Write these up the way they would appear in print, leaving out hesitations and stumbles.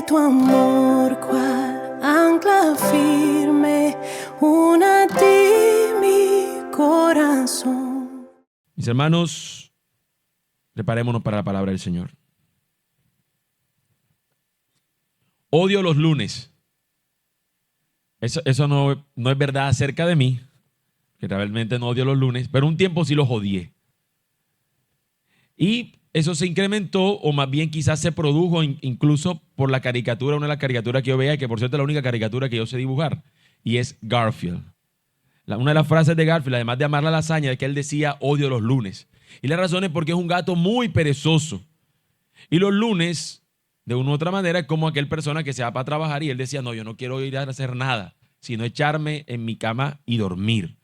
tu amor cual ancla firme, una a ti mi corazón. Mis hermanos, preparémonos para la palabra del Señor. Odio los lunes. Eso no es verdad acerca de mí, que realmente no odio los lunes, pero un tiempo sí los odié. Y eso se incrementó, o más bien quizás se produjo incluso por la caricatura, una de las caricaturas que yo veía, que por cierto es la única caricatura que yo sé dibujar, y es Garfield. Una de las frases de Garfield, además de amar la lasaña, es que él decía odio los lunes. Y la razón es porque es un gato muy perezoso. Y los lunes, de una u otra manera, es como aquel persona que se va para trabajar y él decía, no, yo no quiero ir a hacer nada, sino echarme en mi cama y dormir.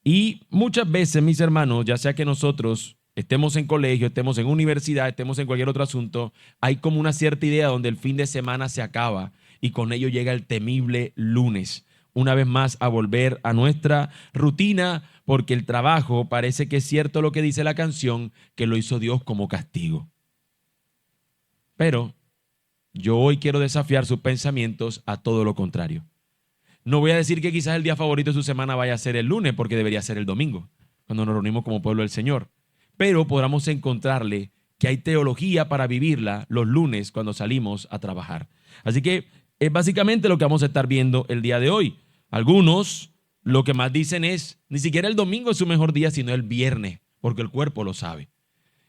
Y muchas veces, mis hermanos, ya sea que nosotros estemos en colegio, estemos en universidad, estemos en cualquier otro asunto, hay como una cierta idea donde el fin de semana se acaba y con ello llega el temible lunes. Una vez más a volver a nuestra rutina, porque el trabajo parece que es cierto lo que dice la canción, que lo hizo Dios como castigo. Pero yo hoy quiero desafiar sus pensamientos a todo lo contrario. No voy a decir que quizás el día favorito de su semana vaya a ser el lunes, porque debería ser el domingo, cuando nos reunimos como pueblo del Señor. Pero podamos encontrarle que hay teología para vivirla los lunes cuando salimos a trabajar. Así que es básicamente lo que vamos a estar viendo el día de hoy. Algunos lo que más dicen es, ni siquiera el domingo es su mejor día, sino el viernes, porque el cuerpo lo sabe.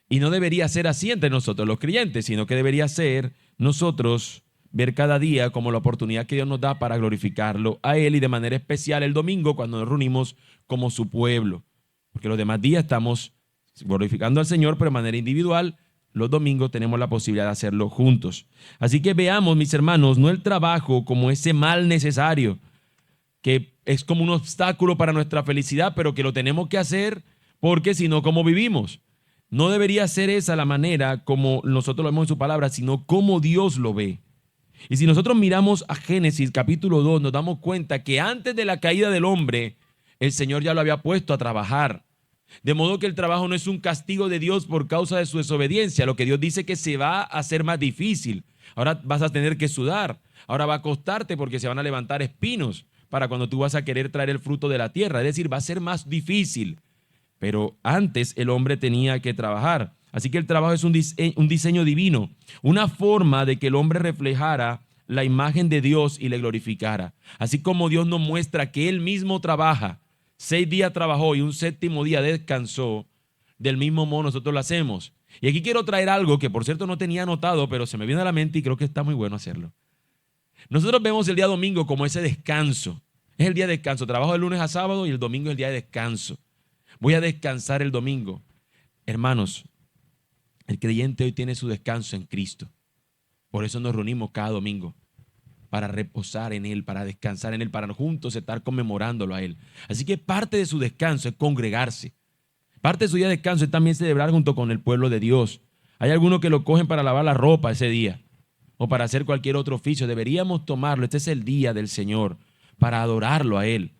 Y no debería ser así entre nosotros los creyentes, sino que debería ser nosotros ver cada día como la oportunidad que Dios nos da para glorificarlo a Él, y de manera especial el domingo cuando nos reunimos como su pueblo. Porque los demás días estamos glorificando al Señor, pero de manera individual. Los domingos tenemos la posibilidad de hacerlo juntos. Así que veamos, mis hermanos, no el trabajo como ese mal necesario, que es como un obstáculo para nuestra felicidad, pero que lo tenemos que hacer porque si no, ¿cómo vivimos? No debería ser esa la manera como nosotros lo vemos en su palabra, sino como Dios lo ve. Y si nosotros miramos a Génesis capítulo 2, nos damos cuenta que antes de la caída del hombre, el Señor ya lo había puesto a trabajar. De modo que el trabajo no es un castigo de Dios por causa de su desobediencia. Lo que Dios dice que se va a hacer más difícil. Ahora vas a tener que sudar. Ahora va a costarte porque se van a levantar espinos para cuando tú vas a querer traer el fruto de la tierra. Es decir, va a ser más difícil. Pero antes el hombre tenía que trabajar. Así que el trabajo es un diseño divino, una forma de que el hombre reflejara la imagen de Dios y le glorificara. Así como Dios nos muestra que Él mismo trabaja, 6 días trabajó y un 7º día descansó, del mismo modo nosotros lo hacemos. Y aquí quiero traer algo que por cierto no tenía anotado, pero se me viene a la mente y creo que está muy bueno hacerlo. Nosotros vemos el día domingo como ese descanso. Es el día de descanso, trabajo de lunes a sábado y el domingo es el día de descanso. Voy a descansar el domingo. Hermanos, el creyente hoy tiene su descanso en Cristo. Por eso nos reunimos cada domingo, para reposar en Él, para descansar en Él, para juntos estar conmemorándolo a Él. Así que parte de su descanso es congregarse. Parte de su día de descanso es también celebrar junto con el pueblo de Dios. Hay algunos que lo cogen para lavar la ropa ese día o para hacer cualquier otro oficio. Deberíamos tomarlo. Este es el día del Señor, para adorarlo a Él,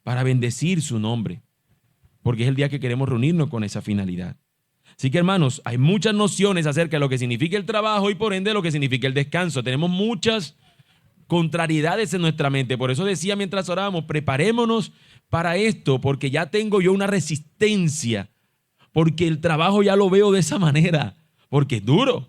para bendecir su nombre, porque es el día que queremos reunirnos con esa finalidad. Así que, hermanos, hay muchas nociones acerca de lo que significa el trabajo y por ende lo que significa el descanso. Tenemos muchas contrariedades en nuestra mente. Por eso decía mientras orábamos, preparémonos para esto, porque ya tengo yo una resistencia, porque el trabajo ya lo veo de esa manera, porque es duro.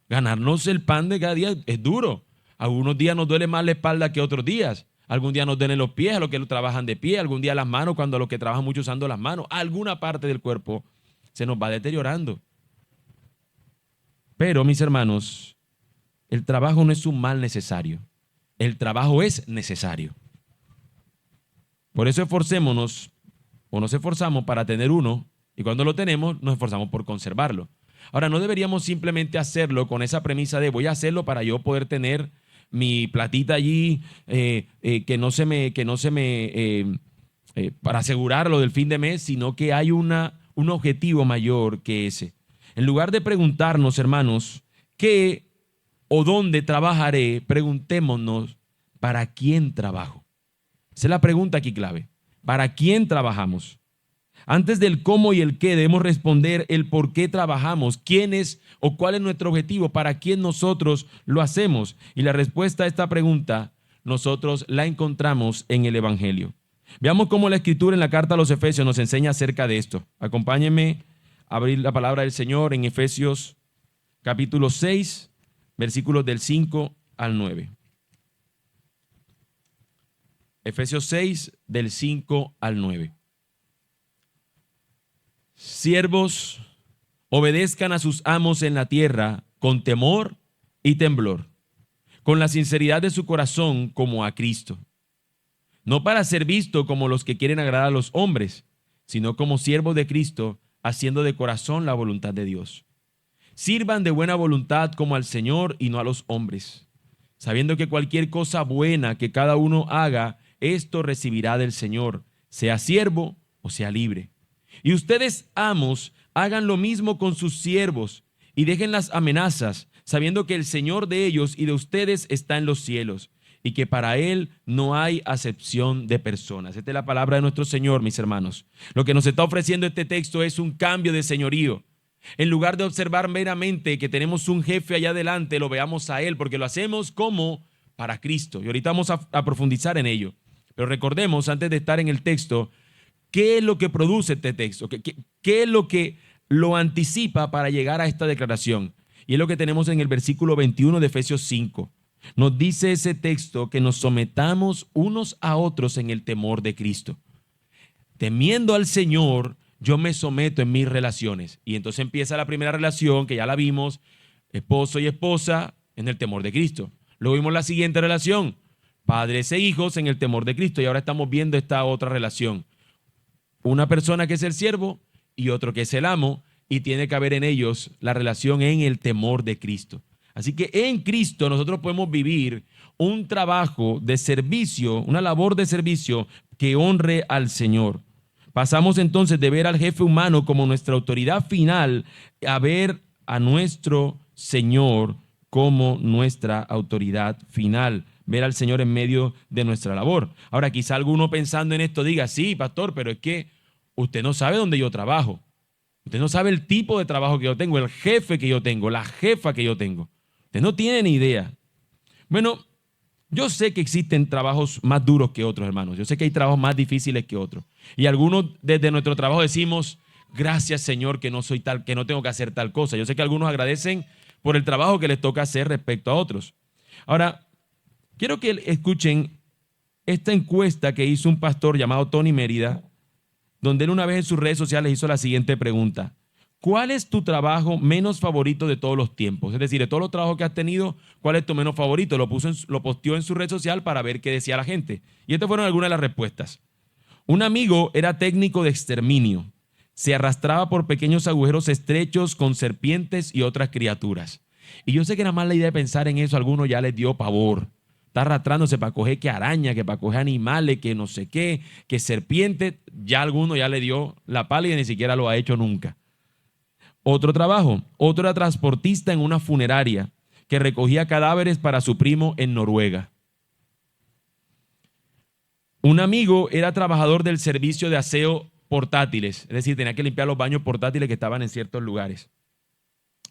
Ganarnos el pan de cada día es duro. Algunos días nos duele más la espalda que otros días. Algún día nos duelen los pies a los que trabajan de pie, algún día las manos cuando a los que trabajan mucho usando las manos. Alguna parte del cuerpo se nos va deteriorando. Pero, mis hermanos, el trabajo no es un mal necesario. El trabajo es necesario. Por eso esforcémonos, o nos esforzamos para tener uno, y cuando lo tenemos, nos esforzamos por conservarlo. Ahora, no deberíamos simplemente hacerlo con esa premisa de voy a hacerlo para yo poder tener mi platita allí, para asegurarlo del fin de mes, sino que hay un objetivo mayor que ese. En lugar de preguntarnos, hermanos, ¿qué o dónde trabajaré? Preguntémonos, ¿para quién trabajo? Esa es la pregunta aquí clave. ¿Para quién trabajamos? Antes del cómo y el qué, debemos responder el por qué trabajamos, quién es o cuál es nuestro objetivo, para quién nosotros lo hacemos. Y la respuesta a esta pregunta nosotros la encontramos en el Evangelio. Veamos cómo la Escritura en la carta a los Efesios nos enseña acerca de esto. Acompáñenme a abrir la palabra del Señor en Efesios capítulo 6, versículos del 5 al 9. Efesios 6, del 5 al 9. Siervos, obedezcan a sus amos en la tierra con temor y temblor, con la sinceridad de su corazón como a Cristo. No para ser visto como los que quieren agradar a los hombres, sino como siervos de Cristo, haciendo de corazón la voluntad de Dios. Sirvan de buena voluntad como al Señor y no a los hombres, sabiendo que cualquier cosa buena que cada uno haga, esto recibirá del Señor, sea siervo o sea libre. Y ustedes, amos, hagan lo mismo con sus siervos y dejen las amenazas, sabiendo que el Señor de ellos y de ustedes está en los cielos y que para Él no hay acepción de personas. Esta es la palabra de nuestro Señor, mis hermanos. Lo que nos está ofreciendo este texto es un cambio de señorío. En lugar de observar meramente que tenemos un jefe allá adelante, lo veamos a Él, porque lo hacemos como para Cristo. Y ahorita vamos a profundizar en ello. Pero recordemos, antes de estar en el texto, ¿qué es lo que produce este texto? ¿Qué es lo que lo anticipa para llegar a esta declaración? Y es lo que tenemos en el versículo 21 de Efesios 5. Nos dice ese texto que nos sometamos unos a otros en el temor de Cristo. Temiendo al Señor, yo me someto en mis relaciones. Y entonces empieza la primera relación, que ya la vimos, esposo y esposa en el temor de Cristo. Luego vimos la siguiente relación, padres e hijos en el temor de Cristo. Y ahora estamos viendo esta otra relación. Una persona que es el siervo y otro que es el amo, y tiene que haber en ellos la relación en el temor de Cristo. Así que en Cristo nosotros podemos vivir un trabajo de servicio, una labor de servicio que honre al Señor. Pasamos entonces de ver al jefe humano como nuestra autoridad final a ver a nuestro Señor como nuestra autoridad final. Ver al Señor en medio de nuestra labor. Ahora, quizá alguno pensando en esto diga, sí, pastor, pero es que usted no sabe dónde yo trabajo. Usted no sabe el tipo de trabajo que yo tengo, el jefe que yo tengo, la jefa que yo tengo. Usted no tiene ni idea. Bueno, yo sé que existen trabajos más duros que otros, hermanos. Yo sé que hay trabajos más difíciles que otros. Y algunos desde nuestro trabajo decimos, gracias, Señor, que no soy tal, que no tengo que hacer tal cosa. Yo sé que algunos agradecen por el trabajo que les toca hacer respecto a otros. Ahora, quiero que escuchen esta encuesta que hizo un pastor llamado Tony Mérida, donde él una vez en sus redes sociales hizo la siguiente pregunta. ¿Cuál es tu trabajo menos favorito de todos los tiempos? Es decir, de todos los trabajos que has tenido, ¿cuál es tu menos favorito? Lo posteó en su red social para ver qué decía la gente. Y estas fueron algunas de las respuestas. Un amigo era técnico de exterminio. Se arrastraba por pequeños agujeros estrechos con serpientes y otras criaturas. Y yo sé que nada más la idea de pensar en eso a algunos ya les dio pavor. Está arrastrándose para coger que araña, que para coger animales, que no sé qué, que serpiente. Ya a alguno ya le dio la pálida y ni siquiera lo ha hecho nunca. Otro trabajo, otro era transportista en una funeraria que recogía cadáveres para su primo en Noruega. Un amigo era trabajador del servicio de aseo portátiles, es decir, tenía que limpiar los baños portátiles que estaban en ciertos lugares.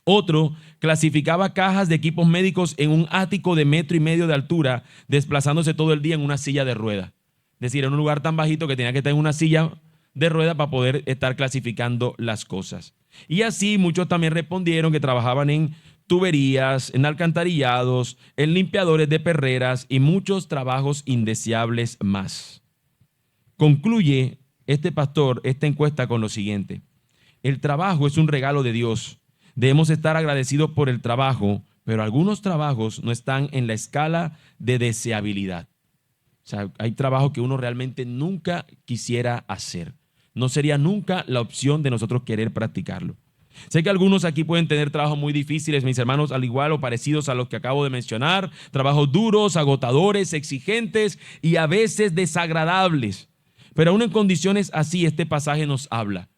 Otro clasificaba cajas de equipos médicos en un ático de 1,5 metros de altura, desplazándose todo el día en una silla de ruedas. Es decir, en un lugar tan bajito que tenía que estar en una silla de ruedas para poder estar clasificando las cosas. Y así muchos también respondieron que trabajaban en tuberías, en alcantarillados, en limpiadores de perreras y muchos trabajos indeseables más. Concluye este pastor esta encuesta con lo siguiente. El trabajo es un regalo de Dios. Debemos estar agradecidos por el trabajo, pero algunos trabajos no están en la escala de deseabilidad. O sea, hay trabajos que uno realmente nunca quisiera hacer. No sería nunca la opción de nosotros querer practicarlo. Sé que algunos aquí pueden tener trabajos muy difíciles, mis hermanos, al igual o parecidos a los que acabo de mencionar, trabajos duros, agotadores, exigentes y a veces desagradables. Pero aún en condiciones así, este pasaje nos habla.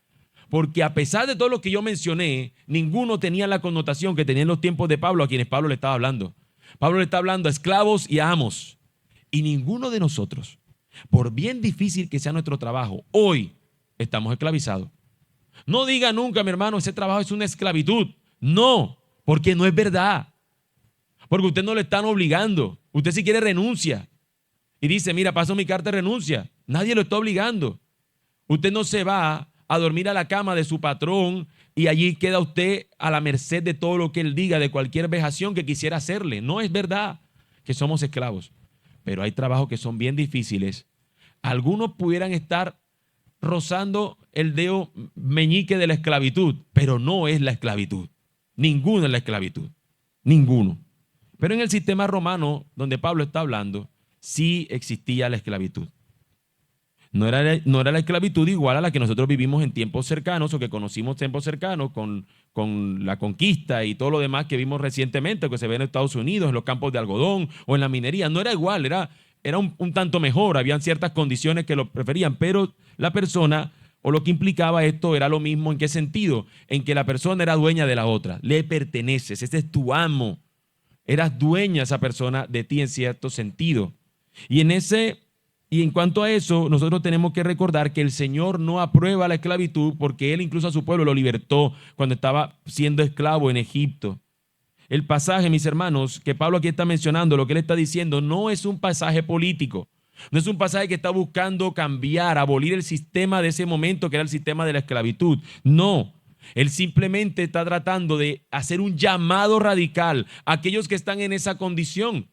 Porque a pesar de todo lo que yo mencioné, ninguno tenía la connotación que tenía en los tiempos de Pablo, a quienes Pablo le estaba hablando. Pablo le está hablando a esclavos y a amos. Y ninguno de nosotros, por bien difícil que sea nuestro trabajo, hoy estamos esclavizados. No diga nunca, mi hermano, ese trabajo es una esclavitud. No, porque no es verdad. Porque usted no le están obligando. Usted si quiere renuncia. Y dice, mira, paso mi carta de renuncia. Nadie lo está obligando. Usted no se va a dormir a la cama de su patrón y allí queda usted a la merced de todo lo que él diga, de cualquier vejación que quisiera hacerle. No es verdad que somos esclavos. Pero hay trabajos que son bien difíciles. Algunos pudieran estar rozando el dedo meñique de la esclavitud, pero no es la esclavitud. Ninguno es la esclavitud. Ninguno. Pero en el sistema romano, donde Pablo está hablando, sí existía la esclavitud. No era la esclavitud igual a la que nosotros vivimos en tiempos cercanos o que conocimos tiempos cercanos con la conquista y todo lo demás que vimos recientemente, que se ve en Estados Unidos, en los campos de algodón o en la minería. No era igual, era un tanto mejor. Habían ciertas condiciones que lo preferían, pero la persona o lo que implicaba esto era lo mismo. ¿En qué sentido? En que la persona era dueña de la otra. Le perteneces, ese es tu amo. Eras dueña esa persona de ti en cierto sentido. Y en cuanto a eso, nosotros tenemos que recordar que el Señor no aprueba la esclavitud porque Él incluso a su pueblo lo libertó cuando estaba siendo esclavo en Egipto. El pasaje, mis hermanos, que Pablo aquí está mencionando, lo que él está diciendo, no es un pasaje político. No es un pasaje que está buscando cambiar, abolir el sistema de ese momento que era el sistema de la esclavitud. No. Él simplemente está tratando de hacer un llamado radical a aquellos que están en esa condición.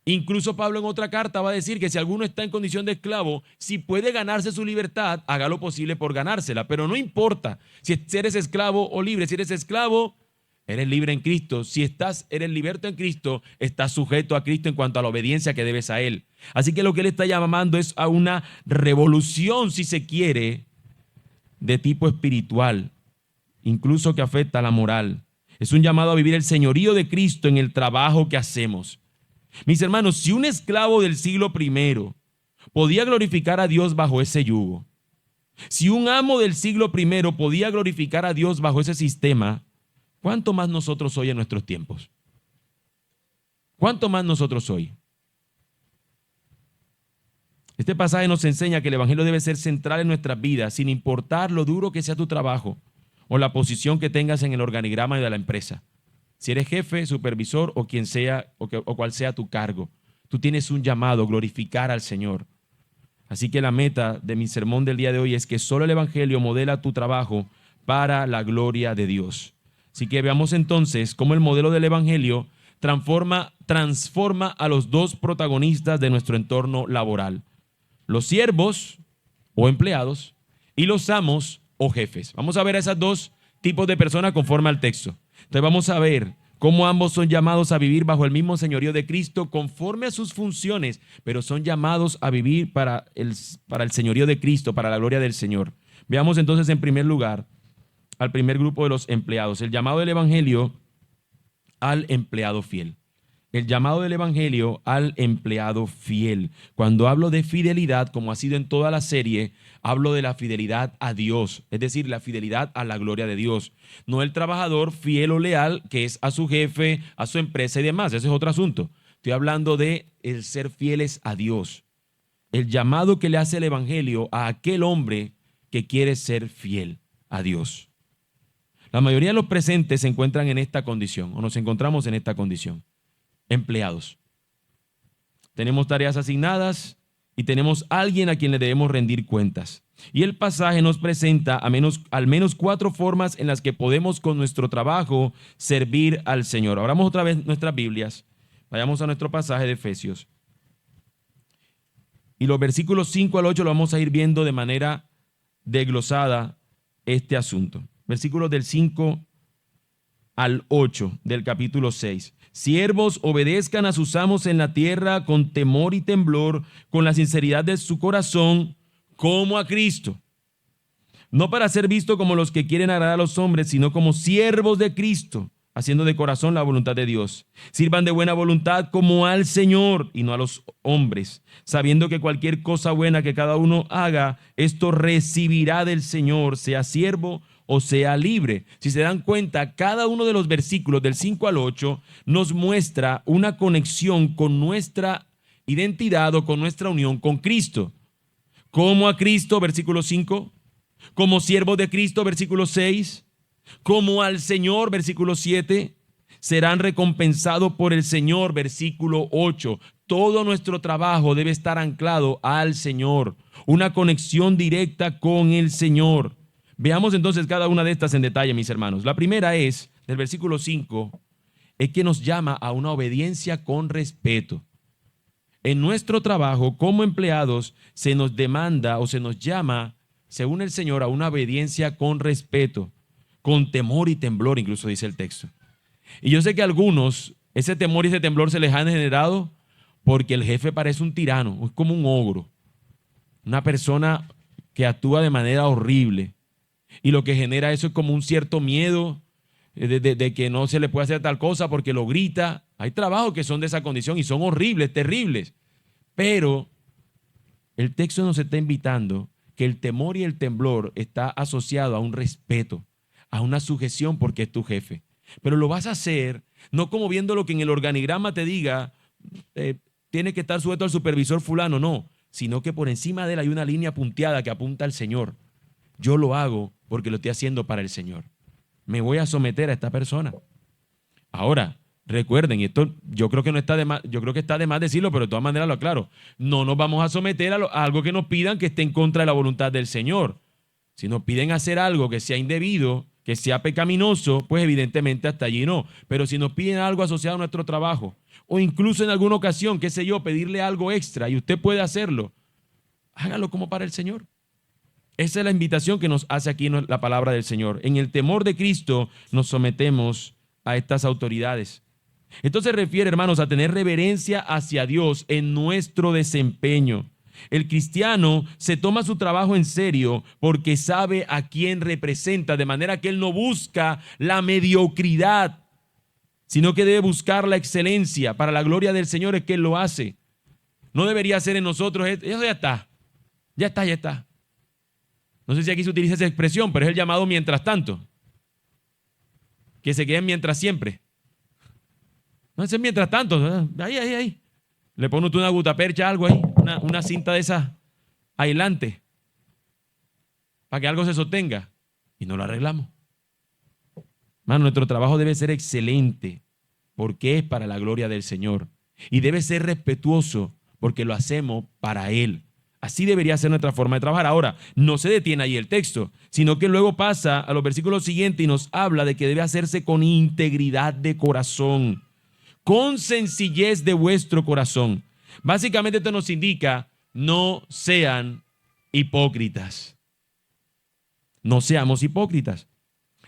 Incluso Pablo en otra carta va a decir que si alguno está en condición de esclavo, si puede ganarse su libertad, haga lo posible por ganársela. Pero no importa si eres esclavo o libre. Si eres esclavo, eres libre en Cristo. Si eres liberto en Cristo, estás sujeto a Cristo en cuanto a la obediencia que debes a Él. Así que lo que Él está llamando es a una revolución, si se quiere, de tipo espiritual, incluso que afecta a la moral. Es un llamado a vivir el señorío de Cristo en el trabajo que hacemos. Mis hermanos, si un esclavo del siglo I podía glorificar a Dios bajo ese yugo, si un amo del siglo I podía glorificar a Dios bajo ese sistema, ¿cuánto más nosotros hoy en nuestros tiempos? ¿Cuánto más nosotros hoy? Este pasaje nos enseña que el evangelio debe ser central en nuestras vidas, sin importar lo duro que sea tu trabajo o la posición que tengas en el organigrama de la empresa. Si eres jefe, supervisor o quien sea o cual sea tu cargo, tú tienes un llamado, glorificar al Señor. Así que la meta de mi sermón del día de hoy es que solo el evangelio modela tu trabajo para la gloria de Dios. Así que veamos entonces cómo el modelo del evangelio transforma a los dos protagonistas de nuestro entorno laboral: los siervos o empleados y los amos o jefes. Vamos a ver a esos dos tipos de personas conforme al texto. Entonces vamos a ver cómo ambos son llamados a vivir bajo el mismo señorío de Cristo conforme a sus funciones, pero son llamados a vivir para el señorío de Cristo, para la gloria del Señor. Veamos entonces en primer lugar al primer grupo de los empleados. El llamado del evangelio al empleado fiel. El llamado del evangelio al empleado fiel. Cuando hablo de fidelidad, como ha sido en toda la serie, hablo de la fidelidad a Dios, es decir, la fidelidad a la gloria de Dios. No el trabajador fiel o leal que es a su jefe, a su empresa y demás. Ese es otro asunto. Estoy hablando de el ser fieles a Dios. El llamado que le hace el evangelio a aquel hombre que quiere ser fiel a Dios. La mayoría de los presentes se encuentran en esta condición, o nos encontramos en esta condición. Empleados. Tenemos tareas asignadas y tenemos a alguien a quien le debemos rendir cuentas. Y el pasaje nos presenta al menos 4 formas en las que podemos con nuestro trabajo servir al Señor. Abramos otra vez nuestras Biblias. Vayamos a nuestro pasaje de Efesios. Y los versículos 5 al 8 lo vamos a ir viendo de manera desglosada este asunto. Versículos del 5 al 8 del capítulo 6. Siervos, obedezcan a sus amos en la tierra con temor y temblor, con la sinceridad de su corazón, como a Cristo. No para ser visto como los que quieren agradar a los hombres, sino como siervos de Cristo, haciendo de corazón la voluntad de Dios. Sirvan de buena voluntad como al Señor y no a los hombres, sabiendo que cualquier cosa buena que cada uno haga, esto recibirá del Señor, sea siervo o sea libre. Si se dan cuenta, cada uno de los versículos del 5 al 8 nos muestra una conexión con nuestra identidad o con nuestra unión con Cristo. Como a Cristo, versículo 5, como siervos de Cristo, versículo 6, como al Señor, versículo 7, serán recompensados por el Señor, versículo 8. Todo nuestro trabajo debe estar anclado al Señor, una conexión directa con el Señor. Veamos entonces cada una de estas en detalle, mis hermanos. La primera es, del versículo 5, es que nos llama a una obediencia con respeto. En nuestro trabajo como empleados se nos demanda o se nos llama, según el Señor, a una obediencia con respeto, con temor y temblor, incluso dice el texto. Y yo sé que a algunos ese temor y ese temblor se les han generado porque el jefe parece un tirano, es como un ogro, una persona que actúa de manera horrible. Y lo que genera eso es como un cierto miedo de que no se le puede hacer tal cosa porque lo grita. Hay trabajos que son de esa condición y son horribles, terribles. Pero el texto nos está invitando que el temor y el temblor está asociado a un respeto, a una sujeción porque es tu jefe. Pero lo vas a hacer no como viendo lo que en el organigrama te diga, tiene que estar sujeto al supervisor fulano, no, sino que por encima de él hay una línea punteada que apunta al Señor. Yo lo hago porque lo estoy haciendo para el Señor. Me voy a someter a esta persona. Ahora, recuerden, y esto yo creo que no está de más, yo creo que está de más decirlo, pero de todas maneras lo aclaro. No nos vamos a someter a algo que nos pidan que esté en contra de la voluntad del Señor. Si nos piden hacer algo que sea indebido, que sea pecaminoso, pues evidentemente hasta allí no. Pero si nos piden algo asociado a nuestro trabajo, o incluso en alguna ocasión, qué sé yo, pedirle algo extra y usted puede hacerlo, hágalo como para el Señor. Esa es la invitación que nos hace aquí la palabra del Señor. En el temor de Cristo nos sometemos a estas autoridades. Esto se refiere, hermanos, a tener reverencia hacia Dios en nuestro desempeño. El cristiano se toma su trabajo en serio porque sabe a quién representa, de manera que él no busca la mediocridad, sino que debe buscar la excelencia. Para la gloria del Señor es que él lo hace. No debería ser en nosotros, eso ya está, ya está, ya está. No sé si aquí se utiliza esa expresión, pero es el llamado mientras tanto. Que se queden mientras siempre. No es mientras tanto, ahí. Le pone usted una gutapercha, algo ahí, una cinta de esas aislante, para que algo se sostenga, y no lo arreglamos. Hermano, nuestro trabajo debe ser excelente, porque es para la gloria del Señor, y debe ser respetuoso, porque lo hacemos para Él. Así debería ser nuestra forma de trabajar. Ahora, no se detiene ahí el texto, sino que luego pasa a los versículos siguientes y nos habla de que debe hacerse con integridad de corazón, con sencillez de vuestro corazón. Básicamente esto nos indica, no sean hipócritas. No seamos hipócritas.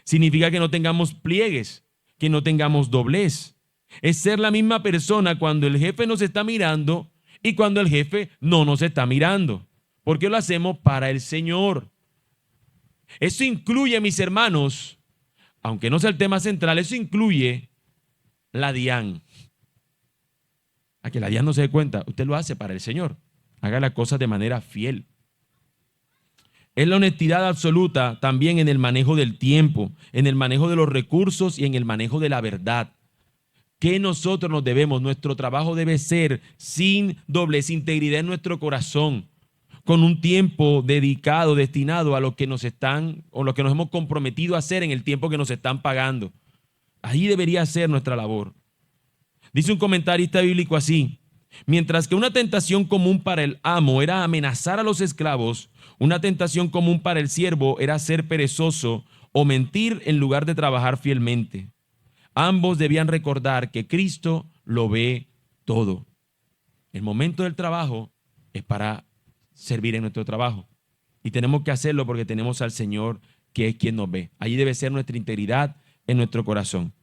Significa que no tengamos pliegues, que no tengamos doblez. Es ser la misma persona cuando el jefe nos está mirando y cuando el jefe no nos está mirando, porque lo hacemos para el Señor. Eso incluye, mis hermanos, aunque no sea el tema central, eso incluye la DIAN. A que la DIAN no se dé cuenta, usted lo hace para el Señor. Haga las cosas de manera fiel. Es la honestidad absoluta también en el manejo del tiempo, en el manejo de los recursos y en el manejo de la verdad. ¿Qué nosotros nos debemos? Nuestro trabajo debe ser sin doblez, integridad en nuestro corazón, con un tiempo dedicado, destinado a lo que nos están o lo que nos hemos comprometido a hacer en el tiempo que nos están pagando. Ahí debería ser nuestra labor. Dice un comentarista bíblico así: mientras que una tentación común para el amo era amenazar a los esclavos, una tentación común para el siervo era ser perezoso o mentir en lugar de trabajar fielmente. Ambos debían recordar que Cristo lo ve todo. El momento del trabajo es para servir en nuestro trabajo. Y tenemos que hacerlo porque tenemos al Señor, que es quien nos ve. Allí debe ser nuestra integridad en nuestro corazón.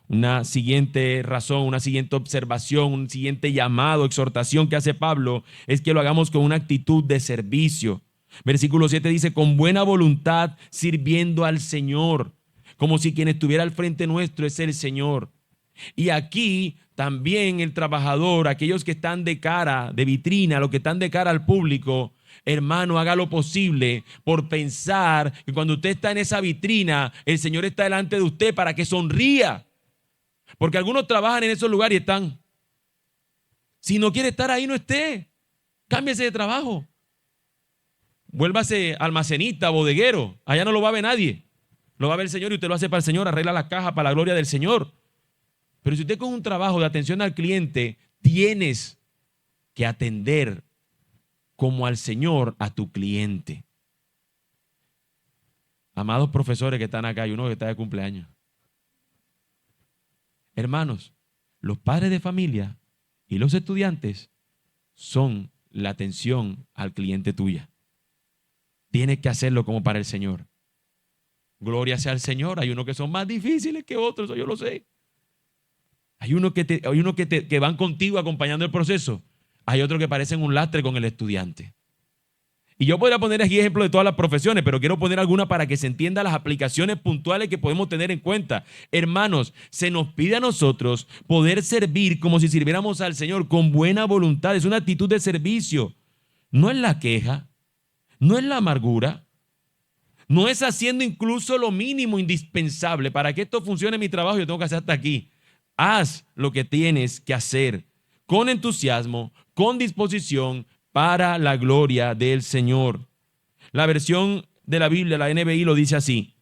Una siguiente razón, una siguiente observación, un siguiente llamado, exhortación que hace Pablo es que lo hagamos con una actitud de servicio. Versículo 7 dice, con buena voluntad sirviendo al Señor, como si quien estuviera al frente nuestro es el Señor. Y aquí también el trabajador, aquellos que están de cara, de vitrina, los que están de cara al público, hermano, haga lo posible por pensar que cuando usted está en esa vitrina, el Señor está delante de usted para que sonría. Porque algunos trabajan en esos lugares y están. Si no quiere estar ahí, no esté. Cámbiese de trabajo. vuélvase almacenista, bodeguero. Allá no lo va a ver nadie. Lo va a ver el Señor y usted lo hace para el Señor, arregla la caja para la gloria del Señor. Pero si usted con un trabajo de atención al cliente, tienes que atender como al Señor a tu cliente. Amados profesores que están acá, hay uno que está de cumpleaños. Hermanos, los padres de familia y los estudiantes son la atención al cliente tuya. Tienes que hacerlo como para el Señor. Gloria sea al Señor. Hay unos que son más difíciles que otros, eso yo lo sé. Hay unos que van contigo acompañando el proceso. Hay otros que parecen un lastre con el estudiante. Y yo podría poner aquí ejemplos de todas las profesiones, pero quiero poner algunas para que se entiendan las aplicaciones puntuales que podemos tener en cuenta. Hermanos, se nos pide a nosotros poder servir como si sirviéramos al Señor con buena voluntad. Es una actitud de servicio. No es la queja, no es la amargura, no es haciendo incluso lo mínimo indispensable. Para que esto funcione en mi trabajo, yo tengo que hacer hasta aquí. Haz lo que tienes que hacer con entusiasmo, con disposición, para la gloria del Señor. La versión de la Biblia, la NBI, lo dice así: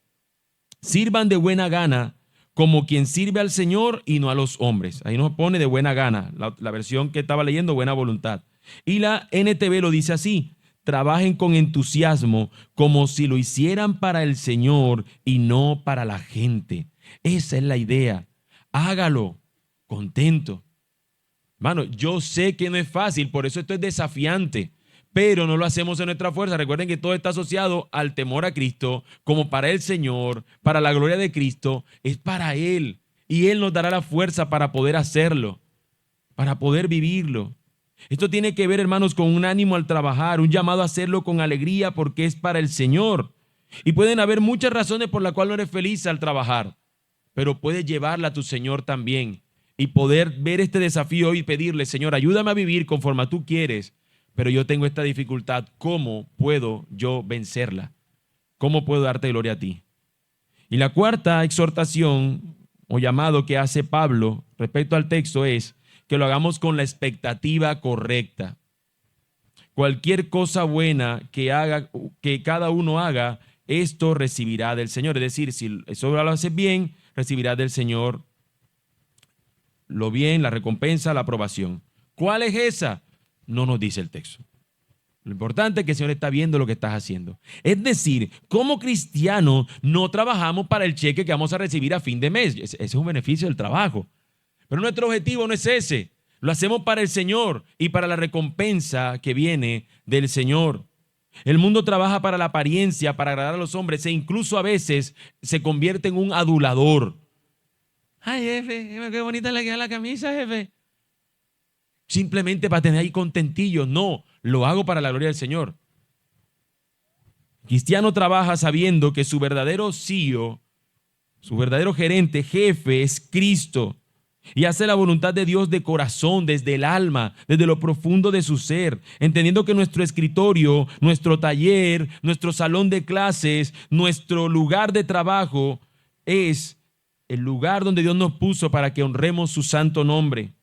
sirvan de buena gana como quien sirve al Señor y no a los hombres. Ahí nos pone de buena gana. La versión que estaba leyendo, buena voluntad. Y la NTV lo dice así: trabajen con entusiasmo como si lo hicieran para el Señor y no para la gente. Esa es la idea. Hágalo contento. Hermano, yo sé que no es fácil, por eso esto es desafiante, pero no lo hacemos en nuestra fuerza. Recuerden que todo está asociado al temor a Cristo, como para el Señor, para la gloria de Cristo, es para Él. Y Él nos dará la fuerza para poder hacerlo, para poder vivirlo. Esto tiene que ver, hermanos, con un ánimo al trabajar, un llamado a hacerlo con alegría porque es para el Señor. Y pueden haber muchas razones por las cuales no eres feliz al trabajar, pero puedes llevarla a tu Señor también. Y poder ver este desafío y pedirle: Señor, ayúdame a vivir conforme tú quieres, pero yo tengo esta dificultad. ¿Cómo puedo yo vencerla? ¿Cómo puedo darte gloria a ti? Y la cuarta exhortación o llamado que hace Pablo respecto al texto es que lo hagamos con la expectativa correcta. Cualquier cosa buena que cada uno haga, esto recibirá del Señor. Es decir, si eso lo haces bien, recibirás del Señor lo bien, la recompensa, la aprobación. ¿Cuál es esa? No nos dice el texto. Lo importante es que el Señor está viendo lo que estás haciendo. Es decir, como cristianos no trabajamos para el cheque que vamos a recibir a fin de mes. Ese es un beneficio del trabajo. Pero nuestro objetivo no es ese. Lo hacemos para el Señor y para la recompensa que viene del Señor. El mundo trabaja para la apariencia, para agradar a los hombres e incluso a veces se convierte en un adulador. Ay, jefe, qué bonita le queda la camisa, jefe. Simplemente para tener ahí contentillo. No, lo hago para la gloria del Señor. Cristiano trabaja sabiendo que su verdadero CEO, su verdadero gerente, jefe, es Cristo. Y hace la voluntad de Dios de corazón, desde el alma, desde lo profundo de su ser, entendiendo que nuestro escritorio, nuestro taller, nuestro salón de clases, nuestro lugar de trabajo es el lugar donde Dios nos puso para que honremos su santo nombre.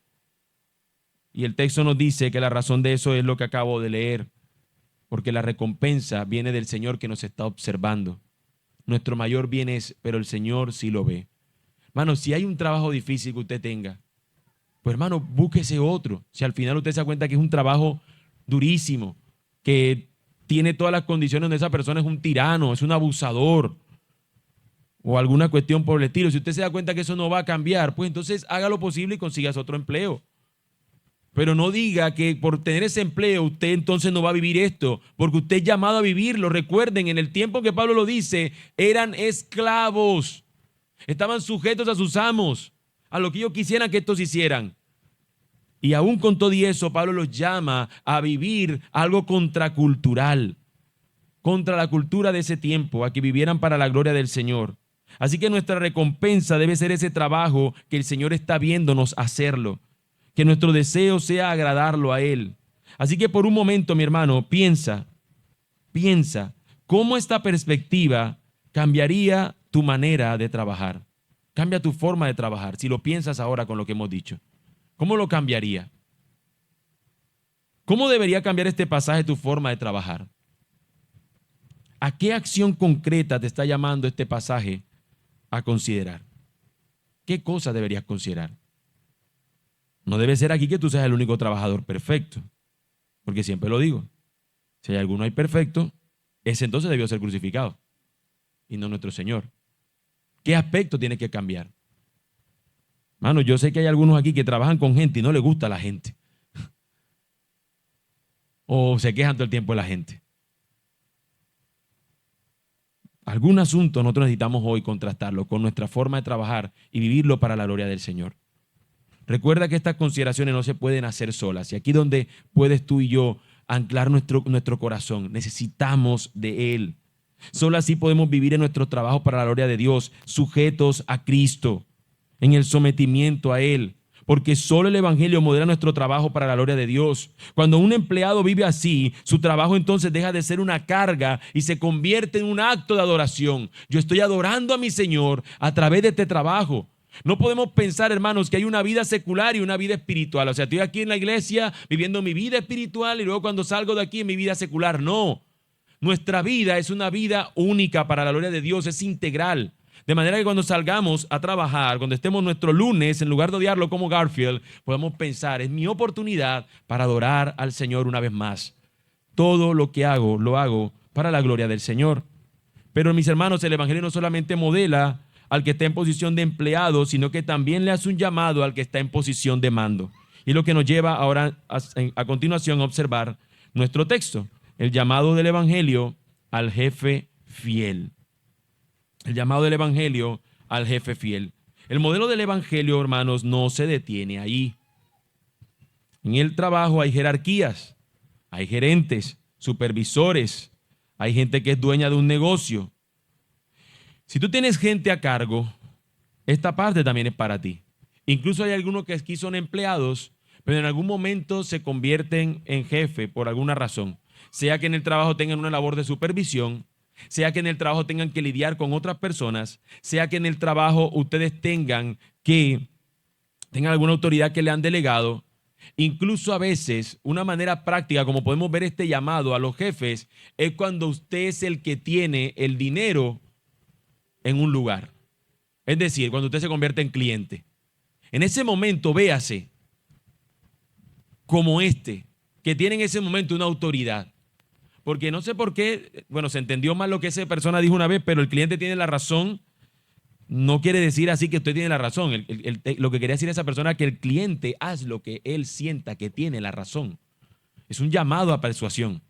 Y el texto nos dice que la razón de eso es lo que acabo de leer, porque la recompensa viene del Señor que nos está observando. Nuestro mayor bien es, pero el Señor sí lo ve. Hermano, si hay un trabajo difícil que usted tenga, pues hermano, búsquese otro. Si al final usted se da cuenta que es un trabajo durísimo, que tiene todas las condiciones donde esa persona es un tirano, es un abusador, o alguna cuestión por el estilo, si usted se da cuenta que eso no va a cambiar, pues entonces haga lo posible y consiga otro empleo. Pero no diga que por tener ese empleo usted entonces no va a vivir esto, porque usted es llamado a vivirlo. Recuerden, en el tiempo que Pablo lo dice, eran esclavos, estaban sujetos a sus amos, a lo que ellos quisieran que estos hicieran. Y aún con todo y eso, Pablo los llama a vivir algo contracultural, contra la cultura de ese tiempo, a que vivieran para la gloria del Señor. Así que nuestra recompensa debe ser ese trabajo que el Señor está viéndonos hacerlo. Que nuestro deseo sea agradarlo a Él. Así que por un momento, mi hermano, piensa cómo esta perspectiva cambiaría tu manera de trabajar. Cambia tu forma de trabajar, si lo piensas ahora con lo que hemos dicho. ¿Cómo lo cambiaría? ¿Cómo debería cambiar este pasaje tu forma de trabajar? ¿A qué acción concreta te está llamando este pasaje a considerar? ¿Qué cosas deberías considerar? No debe ser aquí que tú seas el único trabajador perfecto, porque siempre lo digo, si hay alguno ahí perfecto, ese entonces debió ser crucificado y no nuestro Señor. ¿Qué aspecto tiene que cambiar? Mano, yo sé que hay algunos aquí que trabajan con gente y no les gusta la gente. O se quejan todo el tiempo de la gente. Algún asunto nosotros necesitamos hoy contrastarlo con nuestra forma de trabajar y vivirlo para la gloria del Señor. Recuerda que estas consideraciones no se pueden hacer solas. Y aquí donde puedes tú y yo anclar nuestro corazón, necesitamos de Él. Solo así podemos vivir en nuestro trabajo para la gloria de Dios, sujetos a Cristo, en el sometimiento a Él. Porque solo el Evangelio modela nuestro trabajo para la gloria de Dios. Cuando un empleado vive así, su trabajo entonces deja de ser una carga y se convierte en un acto de adoración. Yo estoy adorando a mi Señor a través de este trabajo. No podemos pensar, hermanos, que hay una vida secular y una vida espiritual. O sea, estoy aquí en la iglesia viviendo mi vida espiritual y luego cuando salgo de aquí en mi vida secular. No. Nuestra vida es una vida única para la gloria de Dios, es integral. De manera que cuando salgamos a trabajar, cuando estemos nuestro lunes, en lugar de odiarlo como Garfield, podemos pensar, es mi oportunidad para adorar al Señor una vez más. Todo lo que hago, lo hago para la gloria del Señor. Pero mis hermanos, el Evangelio no solamente modela al que está en posición de empleado, sino que también le hace un llamado al que está en posición de mando. Y lo que nos lleva ahora a continuación a observar nuestro texto, el llamado del Evangelio al jefe fiel. El llamado del Evangelio al jefe fiel. El modelo del Evangelio, hermanos, no se detiene ahí. En el trabajo hay jerarquías, hay gerentes, supervisores, hay gente que es dueña de un negocio. Si tú tienes gente a cargo, esta parte también es para ti. Incluso hay algunos que aquí son empleados, pero en algún momento se convierten en jefe por alguna razón. Sea que en el trabajo tengan una labor de supervisión, sea que en el trabajo tengan que lidiar con otras personas, sea que en el trabajo ustedes tengan alguna autoridad que le han delegado. Incluso a veces, una manera práctica, como podemos ver este llamado a los jefes, es cuando usted es el que tiene el dinero en un lugar. Es decir, cuando usted se convierte en cliente. En ese momento, véase como que tiene en ese momento una autoridad. Porque no sé por qué, bueno, se entendió mal lo que esa persona dijo una vez, pero el cliente tiene la razón. No quiere decir así que usted tiene la razón. Lo que quería decir esa persona es que el cliente hace lo que él sienta que tiene la razón. Es un llamado a persuasión.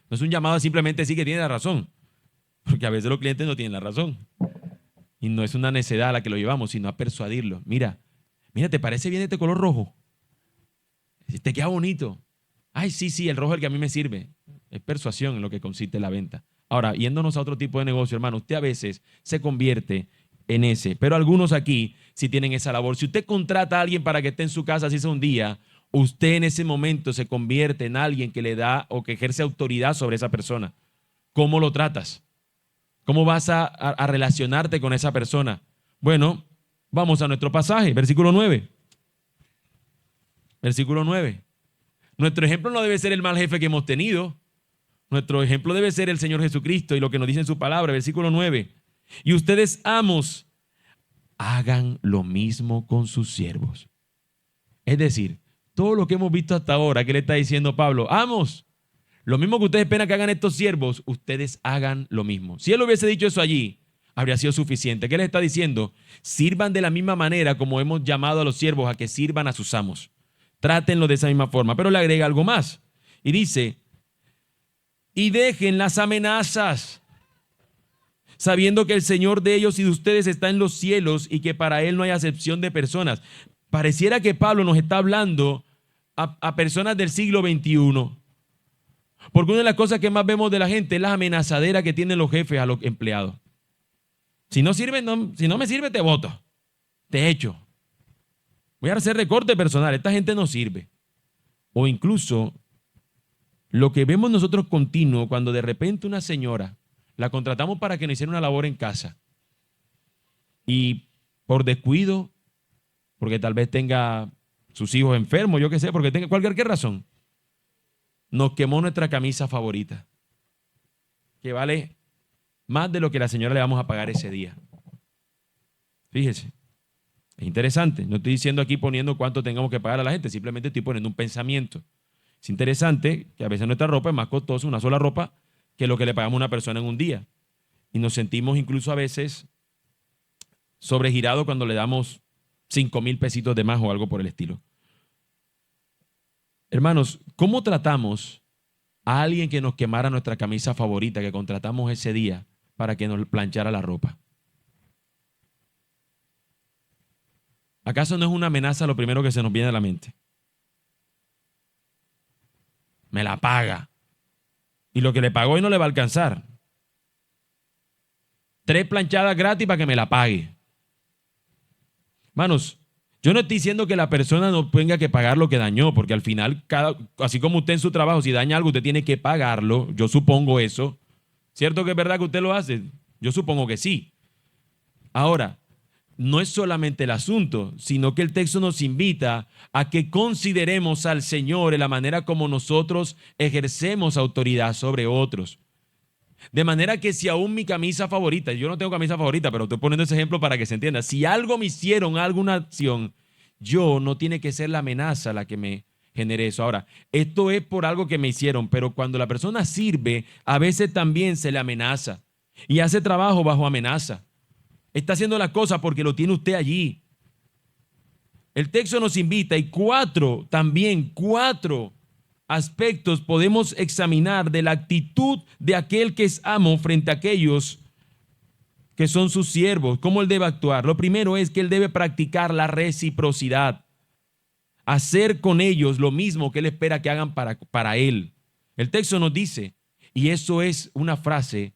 No es un llamado a simplemente decir que tiene la razón. Porque a veces los clientes no tienen la razón. Y no es una necedad a la que lo llevamos, sino a persuadirlo. Mira, ¿te parece bien este color rojo? Te queda bonito. Ay, sí, el rojo es el que a mí me sirve. Es persuasión en lo que consiste la venta. Ahora, yéndonos a otro tipo de negocio, hermano, usted a veces se convierte en ese. Pero algunos aquí sí tienen esa labor. Si usted contrata a alguien para que esté en su casa, así sea un día, usted en ese momento se convierte en alguien que le da o que ejerce autoridad sobre esa persona. ¿Cómo lo tratas? ¿Cómo vas a relacionarte con esa persona? Bueno, vamos a nuestro pasaje, versículo 9. Versículo 9. Nuestro ejemplo no debe ser el mal jefe que hemos tenido. Nuestro ejemplo debe ser el Señor Jesucristo y lo que nos dice en su palabra, versículo 9. Y ustedes, amos, hagan lo mismo con sus siervos. Es decir, todo lo que hemos visto hasta ahora, ¿qué le está diciendo Pablo? Amos, lo mismo que ustedes esperan que hagan estos siervos, ustedes hagan lo mismo. Si él hubiese dicho eso allí, habría sido suficiente. ¿Qué les está diciendo? Sirvan de la misma manera como hemos llamado a los siervos a que sirvan a sus amos. Trátenlo de esa misma forma. Pero le agrega algo más. Y dice, y dejen las amenazas, sabiendo que el Señor de ellos y de ustedes está en los cielos y que para Él no hay acepción de personas. Pareciera que Pablo nos está hablando a personas del siglo XXI. Porque una de las cosas que más vemos de la gente es la amenazadera que tienen los jefes a los empleados. Si no me sirve, te voto. Te echo. Voy a hacer recorte personal. Esta gente no sirve. O incluso lo que vemos nosotros continuo cuando de repente una señora la contratamos para que nos hiciera una labor en casa y por descuido, porque tal vez tenga sus hijos enfermos, yo qué sé, porque tenga cualquier razón, nos quemó nuestra camisa favorita, que vale más de lo que la señora le vamos a pagar ese día. Fíjese, es interesante. No estoy diciendo aquí poniendo cuánto tengamos que pagar a la gente, simplemente estoy poniendo un pensamiento. Es interesante que a veces nuestra ropa es más costosa, una sola ropa, que lo que le pagamos a una persona en un día. Y nos sentimos incluso a veces sobregirados cuando le damos 5,000 pesitos de más o algo por el estilo. Hermanos, ¿cómo tratamos a alguien que nos quemara nuestra camisa favorita que contratamos ese día para que nos planchara la ropa? ¿Acaso no es una amenaza lo primero que se nos viene a la mente? Me la paga. Y lo que le pagó hoy no le va a alcanzar. 3 planchadas gratis para que me la pague. Hermanos, yo no estoy diciendo que la persona no tenga que pagar lo que dañó, porque al final, así como usted en su trabajo, si daña algo, usted tiene que pagarlo. Yo supongo eso. ¿Cierto que es verdad que usted lo hace? Yo supongo que sí. Ahora, no es solamente el asunto, sino que el texto nos invita a que consideremos al Señor en la manera como nosotros ejercemos autoridad sobre otros. De manera que si aún mi camisa favorita, yo no tengo camisa favorita, pero estoy poniendo ese ejemplo para que se entienda, si algo me hicieron, alguna acción, yo no tiene que ser la amenaza la que me genere eso. Ahora, esto es por algo que me hicieron, pero cuando la persona sirve, a veces también se le amenaza y hace trabajo bajo amenaza. Está haciendo las cosas porque lo tiene usted allí. El texto nos invita y cuatro aspectos podemos examinar de la actitud de aquel que es amo frente a aquellos que son sus siervos. ¿Cómo él debe actuar? Lo primero es que él debe practicar la reciprocidad. Hacer con ellos lo mismo que él espera que hagan para él. El texto nos dice, y eso es una frase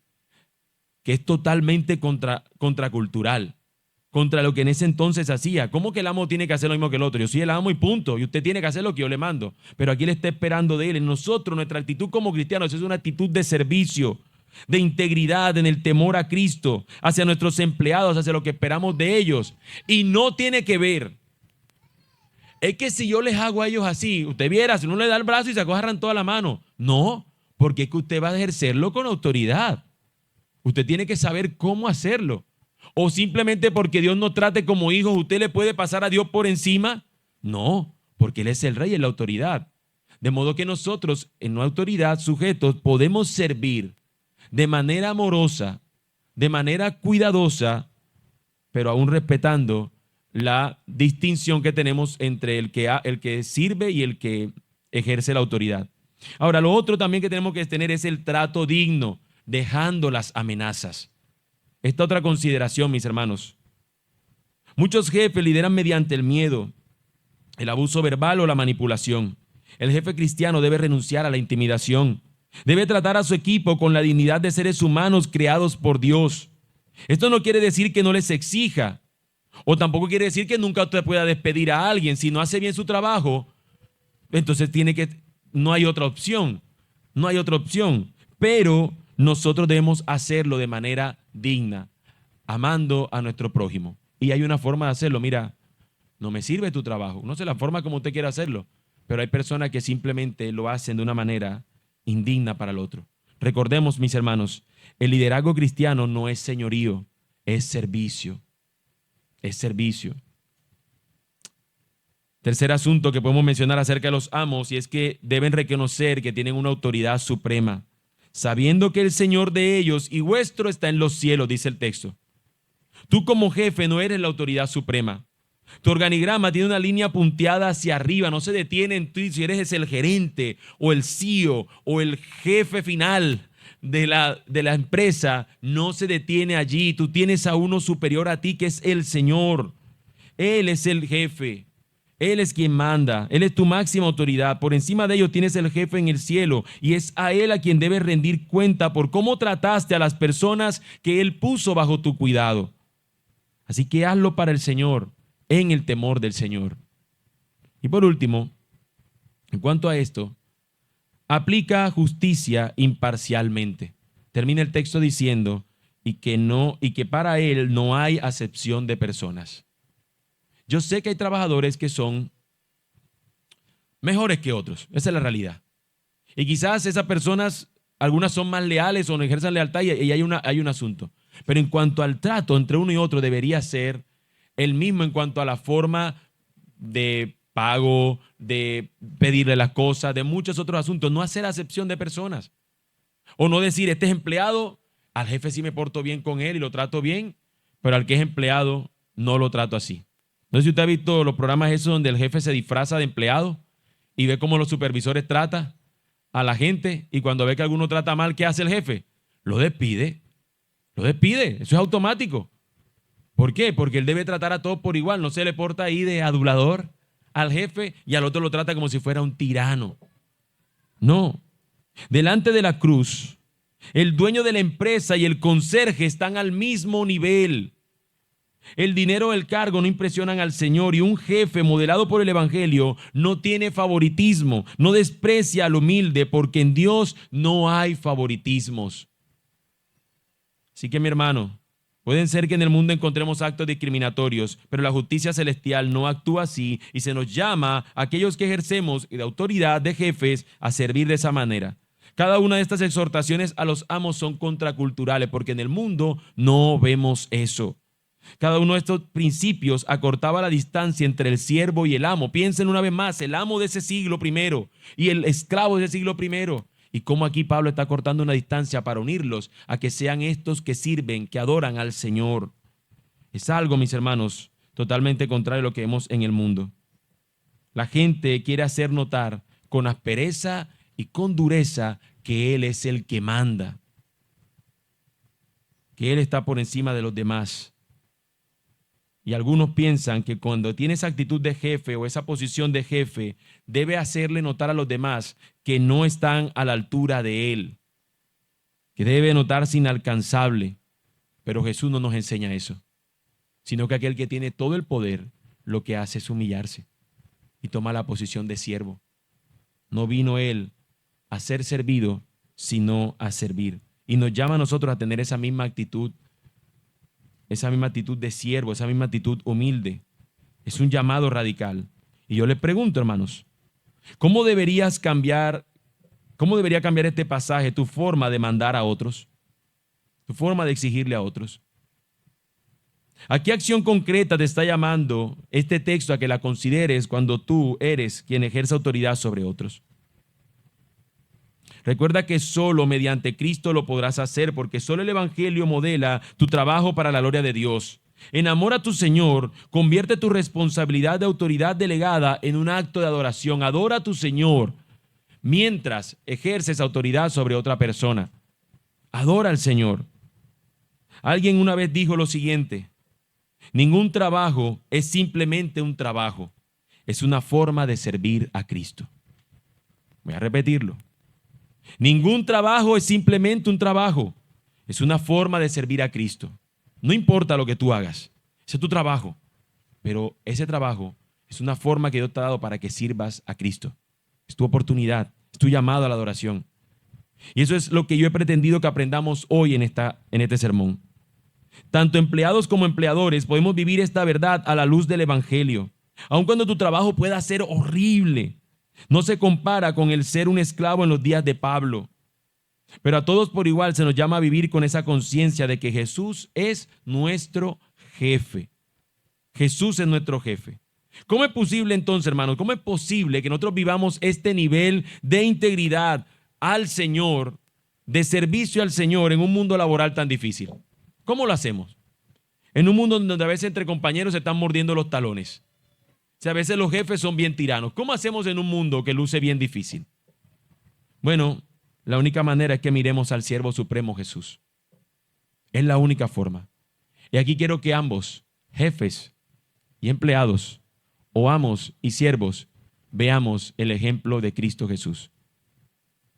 que es totalmente contracultural, contra lo que en ese entonces hacía. ¿Cómo que el amo tiene que hacer lo mismo que el otro? Yo soy el amo y punto, y usted tiene que hacer lo que yo le mando. Pero aquí él está esperando de él. En nosotros, nuestra actitud como cristianos es una actitud de servicio, de integridad, en el temor a Cristo, hacia nuestros empleados, hacia lo que esperamos de ellos. Y no tiene que ver. Es que si yo les hago a ellos así, usted viera, si uno le da el brazo y se agarran toda la mano. No, porque es que usted va a ejercerlo con autoridad. Usted tiene que saber cómo hacerlo. O simplemente porque Dios nos trate como hijos, ¿usted le puede pasar a Dios por encima? No, porque Él es el rey, es la autoridad. De modo que nosotros, en una autoridad, sujetos, podemos servir de manera amorosa, de manera cuidadosa, pero aún respetando la distinción que tenemos entre el que sirve y el que ejerce la autoridad. Ahora, lo otro también que tenemos que tener es el trato digno, dejando las amenazas. Esta otra consideración, mis hermanos. Muchos jefes lideran mediante el miedo, el abuso verbal o la manipulación. El jefe cristiano debe renunciar a la intimidación. Debe tratar a su equipo con la dignidad de seres humanos creados por Dios. Esto no quiere decir que no les exija, o tampoco quiere decir que nunca usted pueda despedir a alguien. Si no hace bien su trabajo, entonces no hay otra opción. No hay otra opción. Pero nosotros debemos hacerlo de manera digna, amando a nuestro prójimo. Y hay una forma de hacerlo. Mira, no me sirve tu trabajo. No sé la forma como usted quiera hacerlo, pero hay personas que simplemente lo hacen de una manera indigna para el otro. Recordemos, mis hermanos, el liderazgo cristiano no es señorío, es servicio. Es servicio. Tercer asunto que podemos mencionar acerca de los amos, y es que deben reconocer que tienen una autoridad suprema, sabiendo que el Señor de ellos y vuestro está en los cielos, dice el texto. Tú como jefe no eres la autoridad suprema. Tu organigrama tiene una línea punteada hacia arriba, no se detiene en ti si eres el gerente o el CEO o el jefe final de la empresa, no se detiene allí. Tú tienes a uno superior a ti que es el Señor. Él es el jefe. Él es quien manda, Él es tu máxima autoridad. Por encima de ello tienes el jefe en el cielo y es a Él a quien debes rendir cuenta por cómo trataste a las personas que Él puso bajo tu cuidado. Así que hazlo para el Señor, en el temor del Señor. Y por último, en cuanto a esto, aplica justicia imparcialmente. Termina el texto diciendo y que para Él no hay acepción de personas. Yo sé que hay trabajadores que son mejores que otros. Esa es la realidad. Y quizás esas personas algunas son más leales o no ejercen lealtad y hay un asunto. Pero en cuanto al trato entre uno y otro debería ser el mismo en cuanto a la forma de pago, de pedirle las cosas, de muchos otros asuntos. No hacer acepción de personas. O no decir, este es empleado, al jefe sí me porto bien con él y lo trato bien, pero al que es empleado no lo trato así. No sé si usted ha visto los programas esos donde el jefe se disfraza de empleado y ve cómo los supervisores tratan a la gente y cuando ve que alguno trata mal, ¿qué hace el jefe? Lo despide. Lo despide. Eso es automático. ¿Por qué? Porque él debe tratar a todos por igual. No se le porta ahí de adulador al jefe y al otro lo trata como si fuera un tirano. No. Delante de la cruz, el dueño de la empresa y el conserje están al mismo nivel. El dinero del cargo no impresionan al Señor y un jefe modelado por el Evangelio no tiene favoritismo, no desprecia al humilde porque en Dios no hay favoritismos. Así que mi hermano, pueden ser que en el mundo encontremos actos discriminatorios, pero la justicia celestial no actúa así y se nos llama a aquellos que ejercemos de autoridad de jefes a servir de esa manera. Cada una de estas exhortaciones a los amos son contraculturales porque en el mundo no vemos eso. Cada uno de estos principios acortaba la distancia entre el siervo y el amo. Piensen una vez más, el amo de ese siglo primero y el esclavo de ese siglo primero. Y cómo aquí Pablo está cortando una distancia para unirlos a que sean estos que sirven, que adoran al Señor. Es algo, mis hermanos, totalmente contrario a lo que vemos en el mundo. La gente quiere hacer notar con aspereza y con dureza que Él es el que manda, que Él está por encima de los demás. Y algunos piensan que cuando tiene esa actitud de jefe o esa posición de jefe, debe hacerle notar a los demás que no están a la altura de él, que debe notarse inalcanzable. Pero Jesús no nos enseña eso, sino que aquel que tiene todo el poder, lo que hace es humillarse y toma la posición de siervo. No vino él a ser servido, sino a servir. Y nos llama a nosotros a tener esa misma actitud de siervo, esa misma actitud humilde. Es un llamado radical. Y yo les pregunto, hermanos, ¿cómo debería cambiar este pasaje tu forma de mandar a otros? Tu forma de exigirle a otros. ¿A qué acción concreta te está llamando este texto a que la consideres cuando tú eres quien ejerce autoridad sobre otros? Recuerda que solo mediante Cristo lo podrás hacer, porque solo el Evangelio modela tu trabajo para la gloria de Dios. Enamora a tu Señor, convierte tu responsabilidad de autoridad delegada en un acto de adoración. Adora a tu Señor mientras ejerces autoridad sobre otra persona. Adora al Señor. Alguien una vez dijo lo siguiente: ningún trabajo es simplemente un trabajo, es una forma de servir a Cristo. Voy a repetirlo. Ningún trabajo es simplemente un trabajo, es una forma de servir a Cristo. No importa lo que tú hagas, ese es tu trabajo, pero ese trabajo es una forma que Dios te ha dado para que sirvas a Cristo. Es tu oportunidad, es tu llamado a la adoración. Y eso es lo que yo he pretendido que aprendamos hoy en este sermón. Tanto empleados como empleadores podemos vivir esta verdad a la luz del Evangelio. Aun cuando tu trabajo pueda ser horrible, no se compara con el ser un esclavo en los días de Pablo. Pero a todos por igual se nos llama a vivir con esa conciencia de que Jesús es nuestro jefe. Jesús es nuestro jefe. ¿Cómo es posible entonces, hermanos? ¿Cómo es posible que nosotros vivamos este nivel de integridad al Señor, de servicio al Señor en un mundo laboral tan difícil? ¿Cómo lo hacemos? En un mundo donde a veces entre compañeros se están mordiendo los talones. O sea, a veces los jefes son bien tiranos. ¿Cómo hacemos en un mundo que luce bien difícil? Bueno, la única manera es que miremos al siervo supremo Jesús. Es la única forma. Y aquí quiero que ambos, jefes y empleados, o amos y siervos, veamos el ejemplo de Cristo Jesús.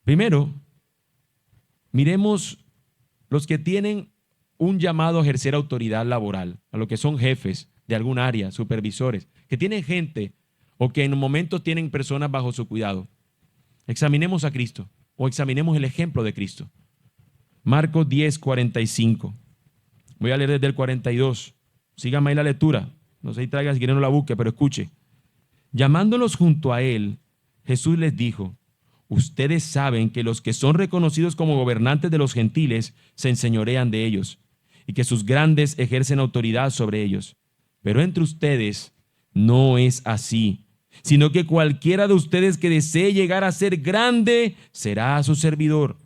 Primero, miremos los que tienen un llamado a ejercer autoridad laboral, a los que son jefes de algún área, supervisores, que tienen gente o que en momentos tienen personas bajo su cuidado. Examinemos a Cristo o examinemos el ejemplo de Cristo. Marcos 10:45. Voy a leer desde el 42. Síganme ahí la lectura. No sé si traiga, si quieren no la busque, pero escuche. Llamándolos junto a él, Jesús les dijo: Ustedes saben que los que son reconocidos como gobernantes de los gentiles se enseñorean de ellos y que sus grandes ejercen autoridad sobre ellos. Pero entre ustedes no es así, sino que cualquiera de ustedes que desee llegar a ser grande será su servidor.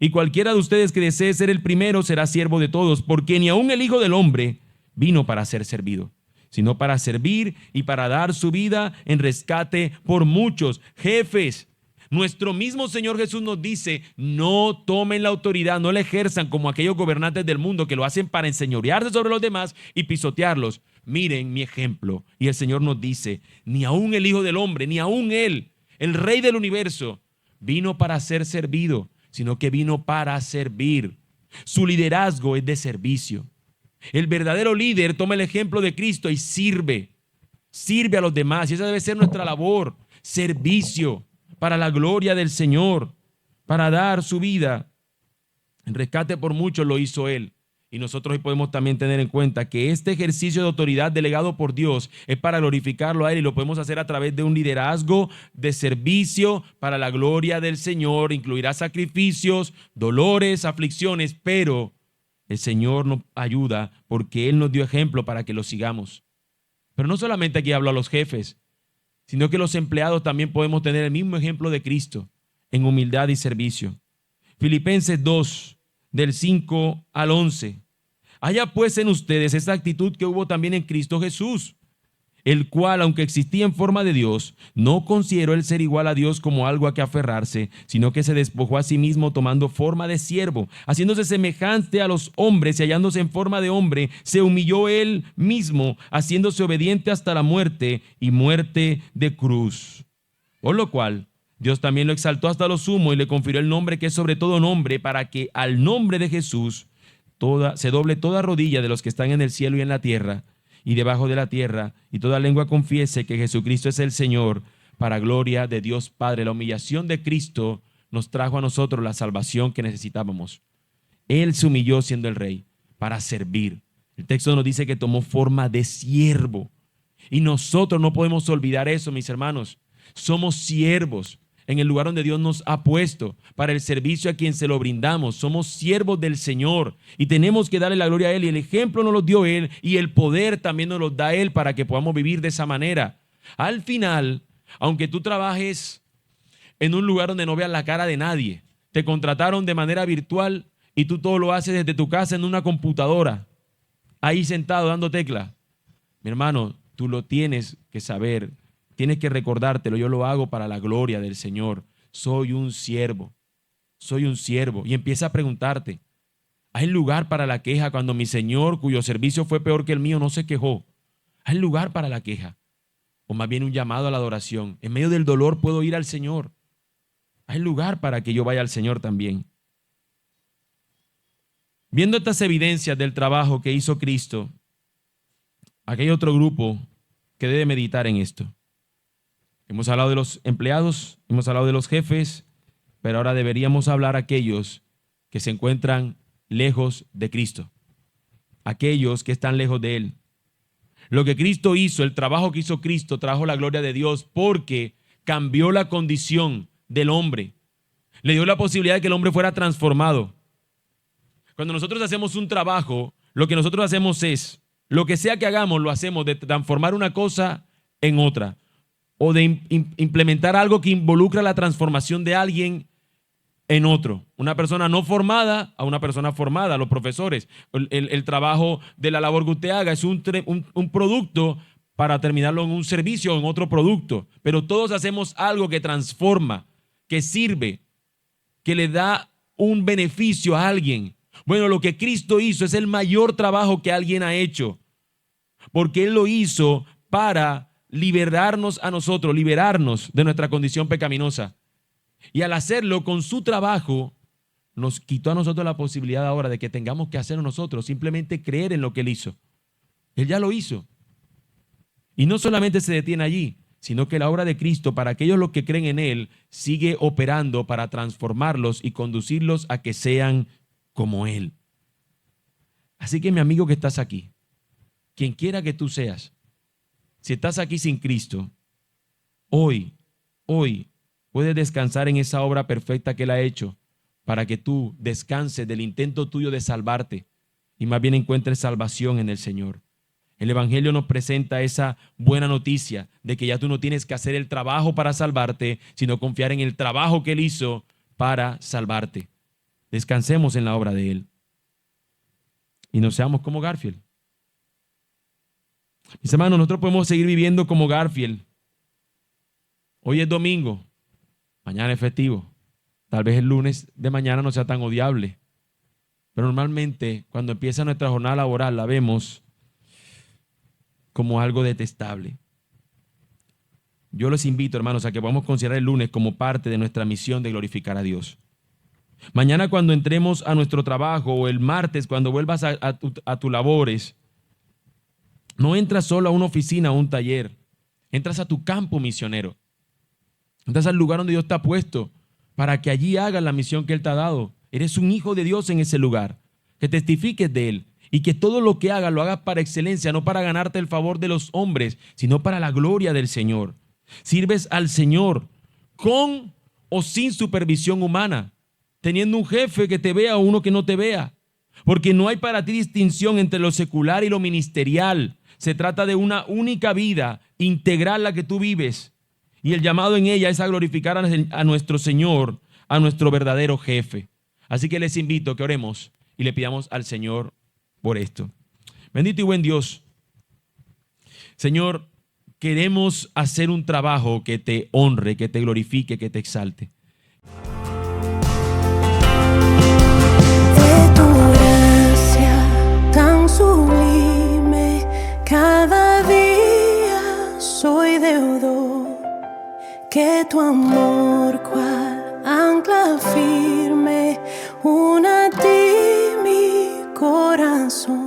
Y cualquiera de ustedes que desee ser el primero será siervo de todos, porque ni aun el Hijo del Hombre vino para ser servido, sino para servir y para dar su vida en rescate por muchos. Jefes, nuestro mismo Señor Jesús nos dice, no tomen la autoridad, no la ejerzan como aquellos gobernantes del mundo que lo hacen para enseñorearse sobre los demás y pisotearlos. Miren mi ejemplo. Y el Señor nos dice, ni aun el Hijo del Hombre, ni aun Él, el Rey del universo, vino para ser servido, sino que vino para servir. Su liderazgo es de servicio. El verdadero líder toma el ejemplo de Cristo y sirve a los demás. Y esa debe ser nuestra labor, servicio para la gloria del Señor, para dar su vida. En rescate por muchos lo hizo Él. Y nosotros hoy podemos también tener en cuenta que este ejercicio de autoridad delegado por Dios es para glorificarlo a Él, y lo podemos hacer a través de un liderazgo de servicio para la gloria del Señor. Incluirá sacrificios, dolores, aflicciones, pero el Señor nos ayuda porque Él nos dio ejemplo para que lo sigamos. Pero no solamente aquí hablo a los jefes, sino que los empleados también podemos tener el mismo ejemplo de Cristo en humildad y servicio. Filipenses 2, del 5 al 11. Haya pues en ustedes esa actitud que hubo también en Cristo Jesús, el cual, aunque existía en forma de Dios, no consideró el ser igual a Dios como algo a que aferrarse, sino que se despojó a sí mismo tomando forma de siervo, haciéndose semejante a los hombres y hallándose en forma de hombre, se humilló él mismo, haciéndose obediente hasta la muerte y muerte de cruz. Por lo cual, Dios también lo exaltó hasta lo sumo y le confirió el nombre que es sobre todo nombre, para que al nombre de Jesús se doble toda rodilla de los que están en el cielo y en la tierra y debajo de la tierra, y toda lengua confiese que Jesucristo es el Señor, para gloria de Dios Padre. La humillación de Cristo nos trajo a nosotros la salvación que necesitábamos. Él se humilló siendo el Rey para servir. El texto nos dice que tomó forma de siervo. Y nosotros no podemos olvidar eso, mis hermanos. Somos siervos en el lugar donde Dios nos ha puesto para el servicio a quien se lo brindamos. Somos siervos del Señor y tenemos que darle la gloria a Él, y el ejemplo nos lo dio Él y el poder también nos lo da Él para que podamos vivir de esa manera. Al final, aunque tú trabajes en un lugar donde no veas la cara de nadie, te contrataron de manera virtual y tú todo lo haces desde tu casa en una computadora, ahí sentado dando tecla. Mi hermano, tú lo tienes que saber. Tienes que recordártelo, yo lo hago para la gloria del Señor. Soy un siervo. Y empieza a preguntarte, ¿hay lugar para la queja cuando mi Señor, cuyo servicio fue peor que el mío, no se quejó? ¿Hay lugar para la queja? O más bien un llamado a la adoración. En medio del dolor puedo ir al Señor. Hay lugar para que yo vaya al Señor también. Viendo estas evidencias del trabajo que hizo Cristo, aquí hay otro grupo que debe meditar en esto. Hemos hablado de los empleados, hemos hablado de los jefes, pero ahora deberíamos hablar a aquellos que se encuentran lejos de Cristo, aquellos que están lejos de Él. Lo que Cristo hizo, el trabajo que hizo Cristo, trajo la gloria de Dios porque cambió la condición del hombre, le dio la posibilidad de que el hombre fuera transformado. Cuando nosotros hacemos un trabajo, lo que nosotros hacemos es, lo que sea que hagamos, lo hacemos de transformar una cosa en otra, o de implementar algo que involucra la transformación de alguien en otro. Una persona no formada a una persona formada, los profesores. El trabajo de la labor que usted haga es un producto para terminarlo en un servicio o en otro producto. Pero todos hacemos algo que transforma, que sirve, que le da un beneficio a alguien. Bueno, lo que Cristo hizo es el mayor trabajo que alguien ha hecho, porque Él lo hizo para liberarnos a nosotros, liberarnos de nuestra condición pecaminosa. Y al hacerlo con su trabajo, nos quitó a nosotros la posibilidad ahora de que tengamos que hacerlo nosotros, simplemente creer en lo que Él hizo. Él ya lo hizo. Y no solamente se detiene allí, sino que la obra de Cristo, para aquellos los que creen en Él, sigue operando para transformarlos y conducirlos a que sean como Él. Así que mi amigo que estás aquí, quien quiera que tú seas, si estás aquí sin Cristo, hoy puedes descansar en esa obra perfecta que Él ha hecho para que tú descanses del intento tuyo de salvarte y más bien encuentres salvación en el Señor. El Evangelio nos presenta esa buena noticia de que ya tú no tienes que hacer el trabajo para salvarte, sino confiar en el trabajo que Él hizo para salvarte. Descansemos en la obra de Él y no seamos como Garfield. Mis hermanos, nosotros podemos seguir viviendo como Garfield. Hoy es domingo, mañana es festivo. Tal vez el lunes de mañana no sea tan odiable. Pero normalmente cuando empieza nuestra jornada laboral la vemos como algo detestable. Yo los invito, hermanos, a que podamos considerar el lunes como parte de nuestra misión de glorificar a Dios. Mañana cuando entremos a nuestro trabajo o el martes cuando vuelvas a tus labores, no entras solo a una oficina o un taller, entras a tu campo misionero. Entras al lugar donde Dios te ha puesto para que allí hagas la misión que Él te ha dado. Eres un hijo de Dios en ese lugar, que testifiques de Él y que todo lo que hagas lo hagas para excelencia, no para ganarte el favor de los hombres, sino para la gloria del Señor. Sirves al Señor con o sin supervisión humana, teniendo un jefe que te vea o uno que no te vea, porque no hay para ti distinción entre lo secular y lo ministerial. Se trata de una única vida integral la que tú vives y el llamado en ella es a glorificar a nuestro Señor, a nuestro verdadero jefe. Así que les invito a que oremos y le pidamos al Señor por esto. Bendito y buen Dios, Señor, queremos hacer un trabajo que te honre, que te glorifique, que te exalte. De tu gracia tan sublime, cada día soy deudor. Que tu amor cual ancla firme, una a ti mi corazón.